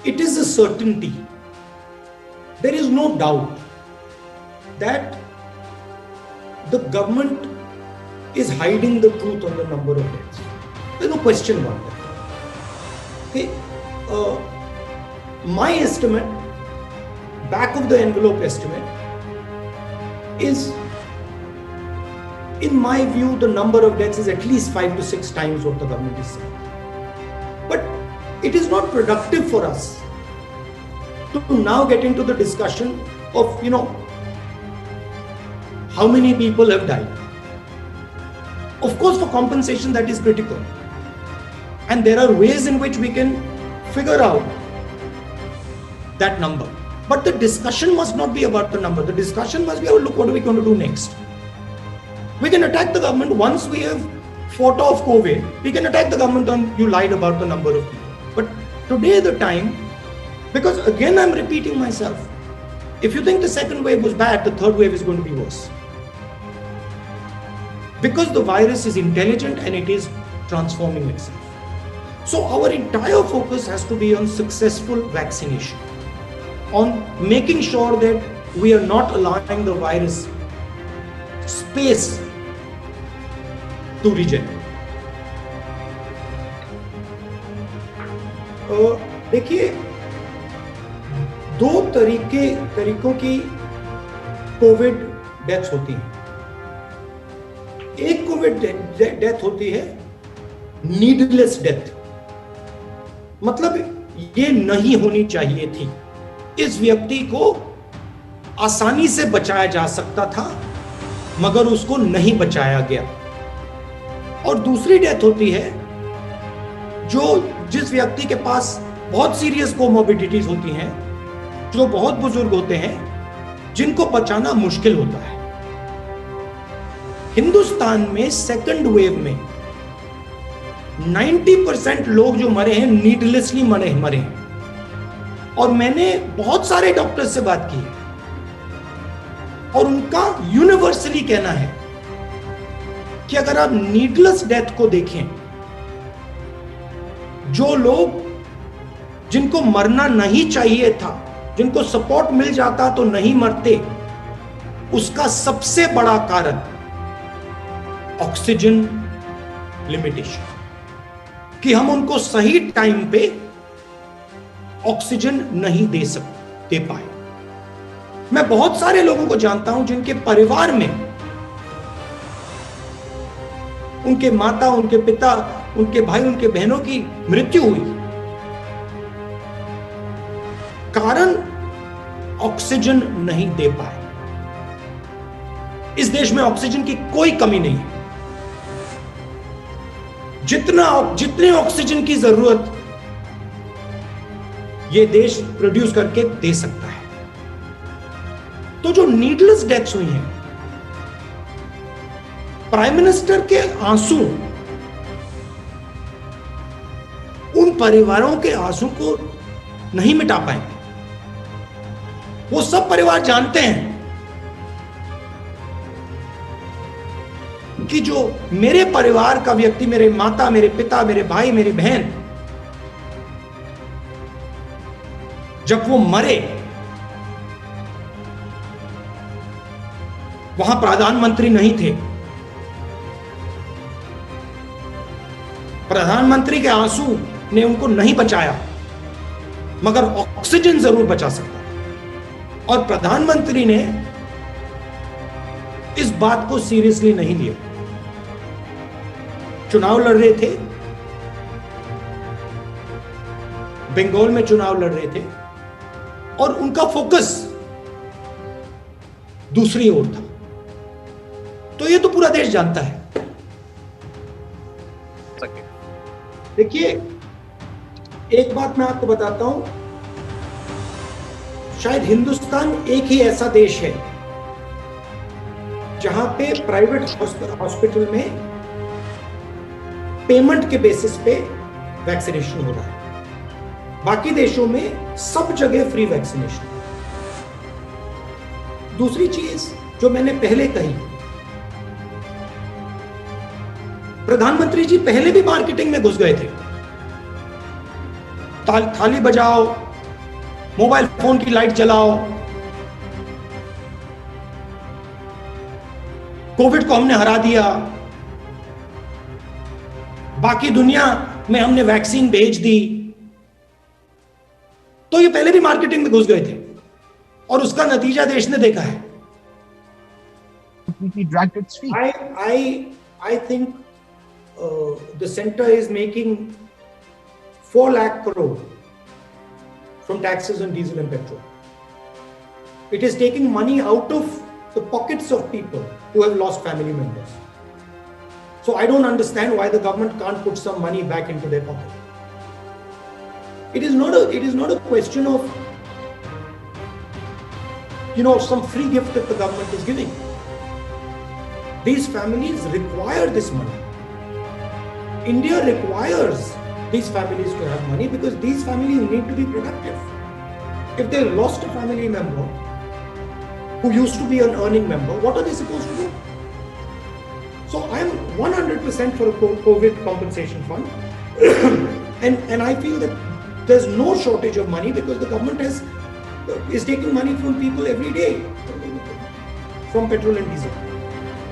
it is a certainty. There is no doubt that the government is hiding the truth on the number of deaths. There's no question about that. Okay, my estimate, back of the envelope estimate, is, in my view, the number of deaths is at least 5 to 6 times what the government is saying. But it is not productive for us to now get into the discussion of, how many people have died. Of course, for compensation, that is critical. And there are ways in which we can figure out that number. But the discussion must not be about the number. The discussion must be about, look, what are we going to do next? We can attack the government once we have fought off COVID. We can attack the government on, you lied about the number of people. But today the time, because again I'm repeating myself, if you think the second wave was bad, the third wave is going to be worse. Because the virus is intelligent and it is transforming itself. So our entire focus has to be on successful vaccination, on making sure that we are not allowing the virus space to regenerate. देखिए, दो तरीकों की Covid deaths होती हैं. एक Covid death होती है needless death, मतलब ये नहीं होनी चाहिए थी, इस व्यक्ति को आसानी से बचाया जा सकता था मगर उसको नहीं बचाया गया. और दूसरी डेथ होती है जिस व्यक्ति के पास बहुत सीरियस कोमोर्बिडिटीज होती हैं, जो बहुत बुजुर्ग होते हैं, जिनको बचाना मुश्किल होता है. हिंदुस्तान में सेकंड वेव में 90% लोग जो मरे हैं नीडलेसली मरे हैं. और मैंने बहुत सारे डॉक्टर्स से बात की और उनका यूनिवर्सली कहना है कि अगर आप नीडलेस डेथ को देखें, जो लोग जिनको मरना नहीं चाहिए था, जिनको सपोर्ट मिल जाता तो नहीं मरते, उसका सबसे बड़ा कारण ऑक्सीजन लिमिटेशन, कि हम उनको सही टाइम पे ऑक्सीजन नहीं दे पाए. मैं बहुत सारे लोगों को जानता हूं जिनके परिवार में उनके माता, उनके पिता, उनके भाई, उनके बहनों की मृत्यु हुई. कारण ऑक्सीजन नहीं दे पाए. इस देश में ऑक्सीजन की कोई कमी नहीं है. जितने ऑक्सीजन की जरूरत ये देश प्रोड्यूस करके दे सकता है. तो जो नीडलेस डेथ्स हुई हैं, प्राइम मिनिस्टर के आंसू उन परिवारों के आंसू को नहीं मिटा पाएंगे. वो सब परिवार जानते हैं कि जो मेरे परिवार का व्यक्ति, मेरे माता, मेरे पिता, मेरे भाई, मेरी बहन, जब वो मरे, वहां प्रधानमंत्री नहीं थे. प्रधानमंत्री के आंसू ने उनको नहीं बचाया, मगर ऑक्सीजन जरूर बचा सकता है. और प्रधानमंत्री ने इस बात को सीरियसली नहीं लिया. चुनाव लड़ रहे थे, बंगाल में चुनाव लड़ रहे थे, और उनका फोकस दूसरी ओर था. तो ये तो पूरा देश जानता है. देखिए, एक बात मैं आपको बताता हूं, शायद हिंदुस्तान एक ही ऐसा देश है जहां पे प्राइवेट हॉस्पिटल में पेमेंट के बेसिस पे वैक्सीनेशन हो रहा है. बाकी देशों में सब जगह फ्री वैक्सीनेशन. दूसरी चीज जो मैंने पहले कही, प्रधानमंत्री जी पहले भी मार्केटिंग में घुस गए थे. थाली बजाओ, मोबाइल फोन की लाइट जलाओ। कोविड को हमने हरा दिया, बाकी दुनिया में हमने वैक्सीन भेज दी। तो ये पहले भी मार्केटिंग में घुस गए थे और उसका नतीजा देश ने देखा है। I think the center is making 4 lakh crore from taxes on diesel and petrol. It is taking money out of the pockets of people who have lost family members. So I don't understand why the government can't put some money back into their pocket. It is not a question of, some free gift that the government is giving. These families require this money. India requires these families to have money because these families need to be productive. If they lost a family member who used to be an earning member, what are they supposed to do? So I am 100% for a COVID compensation fund. and I feel that there's no shortage of money because the government is taking money from people every day from petrol and diesel.